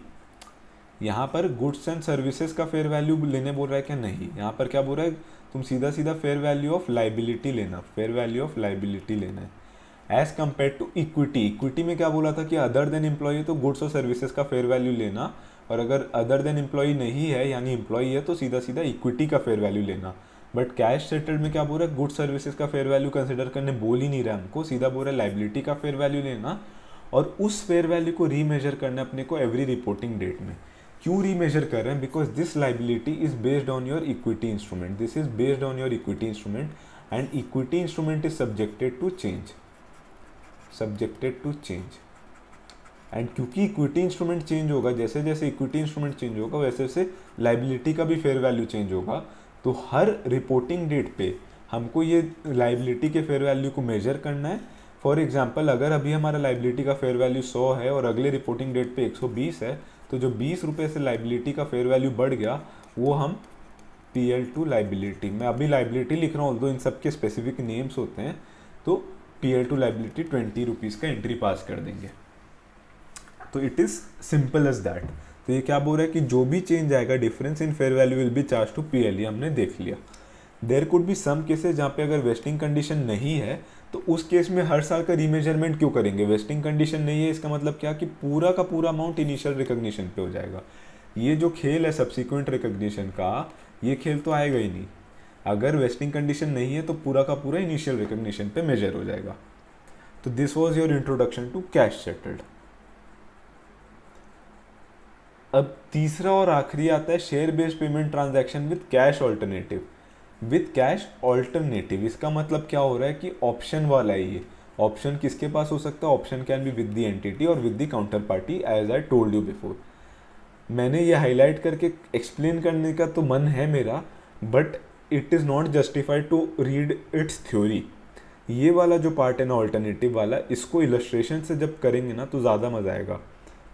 यहाँ पर गुड्स एंड सर्विसेज का फेयर वैल्यू लेने बोल रहा है क्या? नहीं, यहाँ पर क्या बोल रहा है, तुम सीधा सीधा फेयर वैल्यू ऑफ लाइबिलिटी लेना, फेयर वैल्यू ऑफ लाइबिलिटी लेना है as compare to equity. Equity में क्या बोला था कि अदर देन एम्प्लॉय तो गुड्स और सर्विसेज का फेयर वैल्यू लेना, और अगर अदर देन एम्प्लॉय नहीं है यानी एम्प्लॉय है तो सीधा सीधा इक्विटी का फेयर वैल्यू लेना। बट कैश सेटल्ड में क्या बोल रहा है, गुड्स सर्विसेज का फेयर वैल्यू कंसिडर करने बोल ही नहीं रहा हमको, सीधा बोल रहा है लाइबिलिटी का फेयर वैल्यू लेना और उस फेयर वैल्यू को रीमेजर करना अपने को एवरी रिपोर्टिंग डेट में। क्यों रीमेजर कर रहे हैं? Because this liability is based on your equity instrument, this is based on your equity instrument and equity instrument is subjected to change, subjected to change. And क्योंकि equity instrument change होगा, जैसे जैसे equity instrument change होगा वैसे वैसे liability का भी fair value change होगा। तो हर रिपोर्टिंग डेट पे हमको ये लाइबिलिटी के फेयर वैल्यू को मेजर करना है। फॉर एग्जांपल अगर अभी हमारा लाइबिलिटी का फेयर वैल्यू 100 है और अगले रिपोर्टिंग डेट पे 120 है, तो जो 20 रुपये से लाइबिलिटी का फेयर वैल्यू बढ़ गया वो हम PL2 लाइबिलिटी, मैं अभी लाइबिलिटी लिख रहा हूँ ऑल्दो इन सब के स्पेसिफिक नेम्स होते हैं, तो PL2 लाइबिलिटी 20 रुपीज़ का एंट्री पास कर देंगे। तो it is simple as that. तो ये क्या बोल रहा है कि जो भी चेंज आएगा difference in fair value will be charge to PL, ये हमने देख लिया। There could be some cases जहाँ पे अगर वेस्टिंग कंडीशन नहीं है तो उस केस में हर साल का रीमेजरमेंट क्यों करेंगे? वेस्टिंग कंडीशन नहीं है इसका मतलब क्या कि पूरा का पूरा अमाउंट इनिशियल रिकॉग्निशन पे हो जाएगा। ये जो खेल है सब्सिक्वेंट रिकॉग्निशन का, ये खेल तो आएगा ही नहीं। अगर वेस्टिंग कंडीशन नहीं है तो पूरा का पूरा इनिशियल रिकॉग्निशन पे मेजर हो जाएगा। तो this was your introduction to cash settled. अब तीसरा और आखिरी आता है share based payment transaction with cash alternative. With cash alternative इसका मतलब क्या हो रहा है कि ऑप्शन वाला है ये। ऑप्शन किसके पास हो सकता है? Option can be with the entity और with the counter party as I told you before. मैंने ये हाईलाइट करके एक्सप्लेन करने का तो मन है मेरा, but it is not justified to read its theory. ये वाला जो पार्ट है ना ऑल्टरनेटिव वाला, इसको इलस्ट्रेशन से जब करेंगे ना तो ज़्यादा मज़ा आएगा।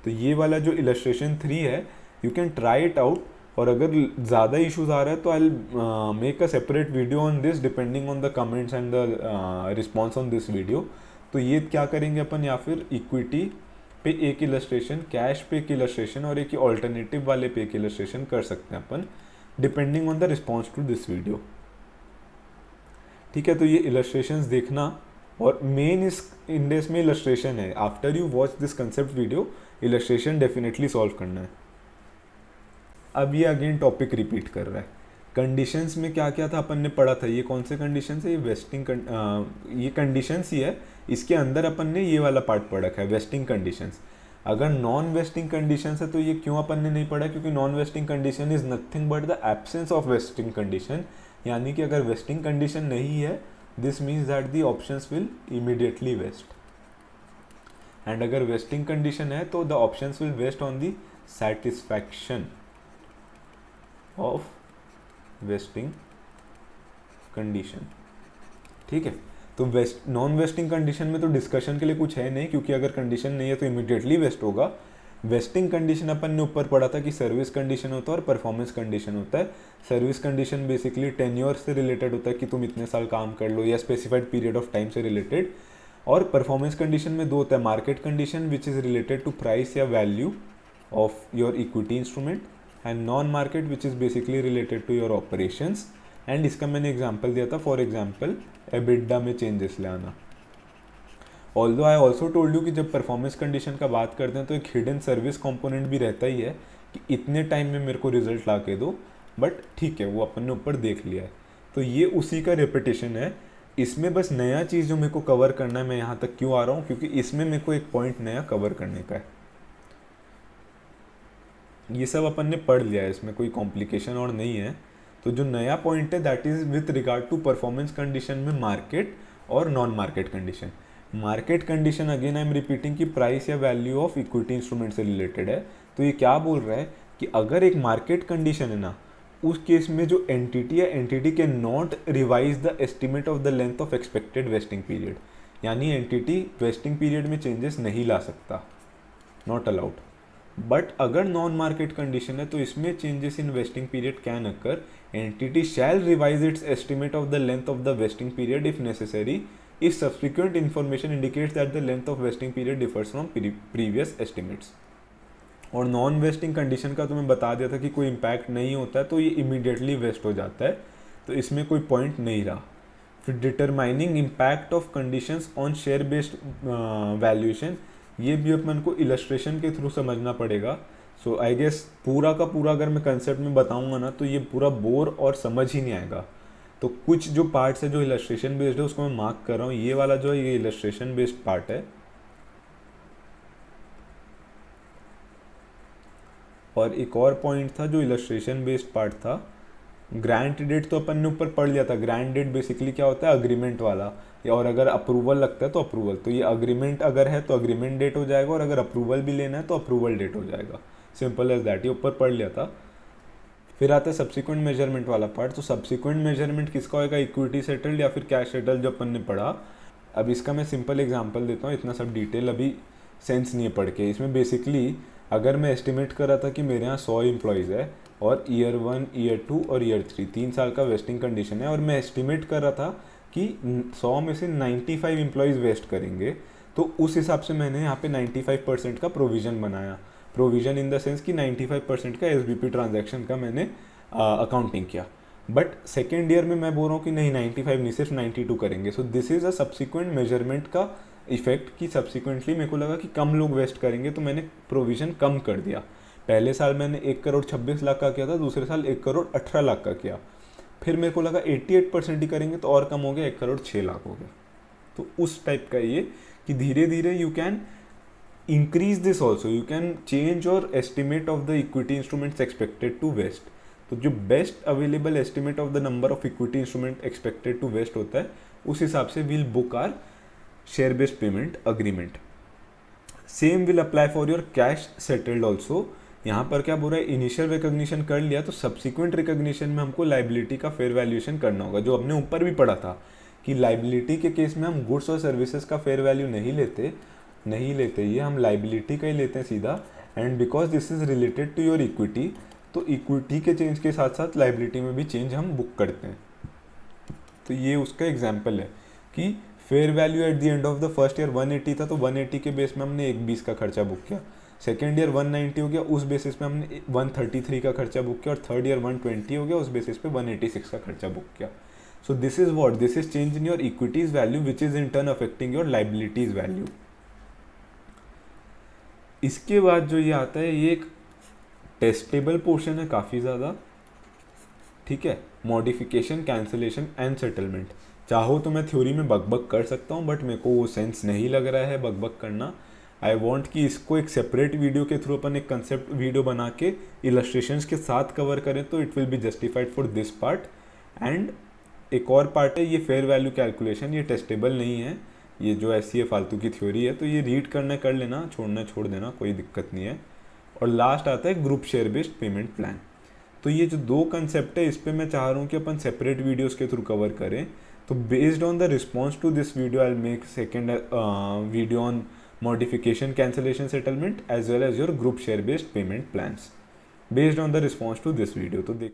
तो ये वाला जो इलस्ट्रेशन 3 है you can try it out, और अगर ज़्यादा इश्यूज आ रहा है तो I make a separate video on this depending on the comments and the response on this video. तो ये क्या करेंगे अपन, या फिर इक्विटी पे एक इलस्ट्रेशन, कैश पे एक इलस्ट्रेशन और एक ऑल्टरनेटिव वाले पे एक इलस्ट्रेशन कर सकते हैं अपन depending on the response to this video. ठीक है, तो ये इलस्ट्रेशंस देखना, और मेन इस इंडेक्स में इलस्ट्रेशन है। After you watch this concept video illustration definitely solve करना है। अब ये अगेन टॉपिक रिपीट कर रहा है। कंडीशंस में क्या क्या था अपन ने पढ़ा था, ये कौन से कंडीशंस है? ये वेस्टिंग ये कंडीशंस ही है, इसके अंदर अपन ने ये वाला पार्ट पढ़ा है वेस्टिंग कंडीशंस। अगर नॉन वेस्टिंग कंडीशंस है तो ये क्यों अपन ने नहीं पढ़ा? क्योंकि non vesting condition is nothing but the absence of vesting condition, यानी कि अगर वेस्टिंग कंडीशन नहीं है this means that the options will immediately vest, and अगर वेस्टिंग कंडीशन है तो the options will vest on the satisfaction of vesting condition. ठीक है, तो नॉन वेस्टिंग कंडीशन में तो डिस्कशन के लिए कुछ है नहीं, क्योंकि अगर कंडीशन नहीं है तो इमीडिएटली वेस्ट होगा। वेस्टिंग कंडीशन अपन ने ऊपर पढ़ा था कि सर्विस कंडीशन होता है और परफॉर्मेंस कंडीशन होता है। सर्विस कंडीशन बेसिकली टेन्योर से रिलेटेड होता है कि तुम इतने साल काम कर लो, या स्पेसिफाइड पीरियड ऑफ टाइम से रिलेटेड। और परफॉर्मेंस कंडीशन में दो होता है, market condition which is related to price या value of your equity instrument, and non market which is basically related to your operations. And इसका मैंने एग्जांपल दिया था, फॉर एग्जांपल एबिडा में चेंजेस ले आना। Although I also told you कि जब परफॉर्मेंस कंडीशन का बात करते हैं तो एक हिडन सर्विस कंपोनेंट भी रहता ही है कि इतने टाइम में मेरे को रिजल्ट ला के दो, बट ठीक है वो अपन ने ऊपर देख लिया है। तो ये उसी का रिपीटेशन है। इसमें बस नया चीज़ जो मेरे को कवर करना है, मैं यहाँ तक क्यों आ रहा हूँ, क्योंकि इसमें मेरे को एक पॉइंट नया कवर करने का है। ये सब अपन ने पढ़ लिया है, इसमें कोई कॉम्प्लिकेशन और नहीं है। तो जो नया पॉइंट है that is with regard to performance condition में मार्केट और non market condition. Market condition again I am repeating कि प्राइस या वैल्यू ऑफ इक्विटी इंस्ट्रूमेंट से रिलेटेड है। तो ये क्या बोल रहा है कि अगर एक मार्केट कंडीशन है ना, उस केस में जो एंटिटी है, entity can not revise the estimate of the length of expected vesting period, यानी एंटिटी वेस्टिंग पीरियड में चेंजेस नहीं ला सकता, नॉट अलाउड। बट अगर नॉन मार्केट कंडीशन है तो इसमें changes in vesting period can occur, entity shall revise its estimate of the length of the vesting period if necessary if subsequent information indicates that the length of vesting period differs from previous estimates। और non vesting condition का तो मैं बता दिया था कि कोई impact नहीं होता है, तो ये इमीडिएटली वेस्ट हो जाता है, तो इसमें कोई पॉइंट नहीं रहा। फिर determining impact of conditions on share based valuation, ये भी अपन को इलस्ट्रेशन के थ्रू समझना पड़ेगा। सो आई गेस पूरा का पूरा अगर मैं कंसेप्ट में बताऊंगा ना तो ये पूरा बोर और समझ ही नहीं आएगा। तो कुछ जो पार्ट्स है जो इलस्ट्रेशन बेस्ड है उसको मैं मार्क कर रहा हूँ। ये वाला जो है ये इलस्ट्रेशन बेस्ड पार्ट है, और एक और पॉइंट था जो इलस्ट्रेशन बेस्ड पार्ट था, ग्रांट डेट तो अपन ने ऊपर पढ़ लिया था। ग्रांट डेट बेसिकली क्या होता है, अग्रीमेंट वाला, और अगर अप्रूवल लगता है तो अप्रूवल, तो ये अग्रीमेंट अगर है तो अग्रीमेंट डेट हो जाएगा, और अगर अप्रूवल भी लेना है तो अप्रूवल डेट हो जाएगा। सिंपल एज दैट, ये ऊपर पढ़ लिया था। फिर आता है सब्सिक्वेंट मेजरमेंट वाला पार्ट। तो सब्सिक्वेंट मेजरमेंट किसका होगा, इक्विटी सेटल्ड या फिर कैश सेटल्ड, जो अपन ने पढ़ा। अब इसका मैं सिंपल एग्जांपल देता हूँ, इतना सब डिटेल अभी सेंस नहीं है पढ़ के। इसमें बेसिकली अगर मैं एस्टिमेट कर रहा था कि मेरे यहाँ 100 एम्प्लॉयज़ है और ईयर 1, ईयर 2 और ईयर 3 3 साल का वेस्टिंग कंडीशन है, और मैं एस्टिमेट कर रहा था कि 100 में से 95 एम्प्लॉयज़ वेस्ट करेंगे, तो उस हिसाब से मैंने यहाँ पे 95% का प्रोविज़न बनाया। प्रोविज़न इन द सेंस कि 95% का एसबीपी ट्रांजैक्शन का मैंने अकाउंटिंग किया। बट सेकेंड ईयर में मैं बोल रहा हूँ कि नहीं 95 नहीं, सिर्फ 92 करेंगे। So this is a subsequent measurement का इफेक्ट कि सब्सिक्वेंटली मेरे को लगा कि कम लोग वेस्ट करेंगे, तो मैंने प्रोविज़न कम कर दिया। पहले साल मैंने 1,26,00,000 का किया था, दूसरे साल 1,18,00,000 का किया। फिर मेरे को लगा 88% ही करेंगे तो और कम हो गया, 1,06,00,000 हो गया। तो उस टाइप का ये कि धीरे धीरे you can increase this also, you can change your estimate of the equity instruments expected to vest। तो जो best available estimate of the number of equity instrument expected to vest होता है, उस हिसाब से will book our share based payment agreement. Same will apply for your cash settled also. यहाँ पर क्या बोल रहा है, इनिशियल रिकॉग्निशन कर लिया तो सब्सिक्वेंट रिकॉग्निशन में हमको लाइबिलिटी का फेयर वैल्यूएशन करना होगा, जो हमने ऊपर भी पढ़ा था कि लाइबिलिटी के केस में हम गुड्स और सर्विसेज का फेयर वैल्यू नहीं लेते, ये हम लाइबिलिटी का ही लेते हैं सीधा। And because this is related to your equity, तो इक्विटी के चेंज के साथ साथ लाइबिलिटी में भी चेंज हम बुक करते हैं। तो ये उसका एग्जाम्पल है कि fair value at the end of the first year 180 था, तो 180 के बेस में हमने 120 का खर्चा बुक किया। सेकेंड ईयर 190 हो गया, उस बेसिस पे हमने 133 का खर्चा बुक किया, और थर्ड ईयर 120 हो गया, उस बेसिस पे 186 का खर्चा बुक किया। So this is what, this is change in your equities value which is in turn affecting your liabilities value. इसके बाद जो ये आता है, ये एक टेस्टेबल पोर्शन है काफ़ी ज़्यादा, ठीक है। Modification, cancellation and settlement. चाहो तो मैं थ्योरी में बकबक कर सकता हूँ, बट मेरे को वो सेंस नहीं लग रहा है बकबक करना। आई वॉन्ट कि इसको एक सेपरेट वीडियो के थ्रू अपन एक कंसेप्ट वीडियो बना के इलस्ट्रेशंस के साथ कवर करें, तो it will be justified for this part. And एक और पार्ट है ये फेयर वैल्यू कैलकुलेशन, ये टेस्टेबल नहीं है, ये जो ऐसी है फालतू की थ्योरी है, तो ये रीड करना कर लेना, छोड़ना छोड़ देना, कोई दिक्कत नहीं है। और लास्ट आता है group share based payment plan. तो ये जो दो कंसेप्ट है, इस पे मैं चाह रहा हूँ कि अपन सेपरेट वीडियोस के थ्रू कवर करें। तो based on the response to this video I will make second video on modification, cancellation, settlement as well as your group share based payment plans based on the response to this video. तो देख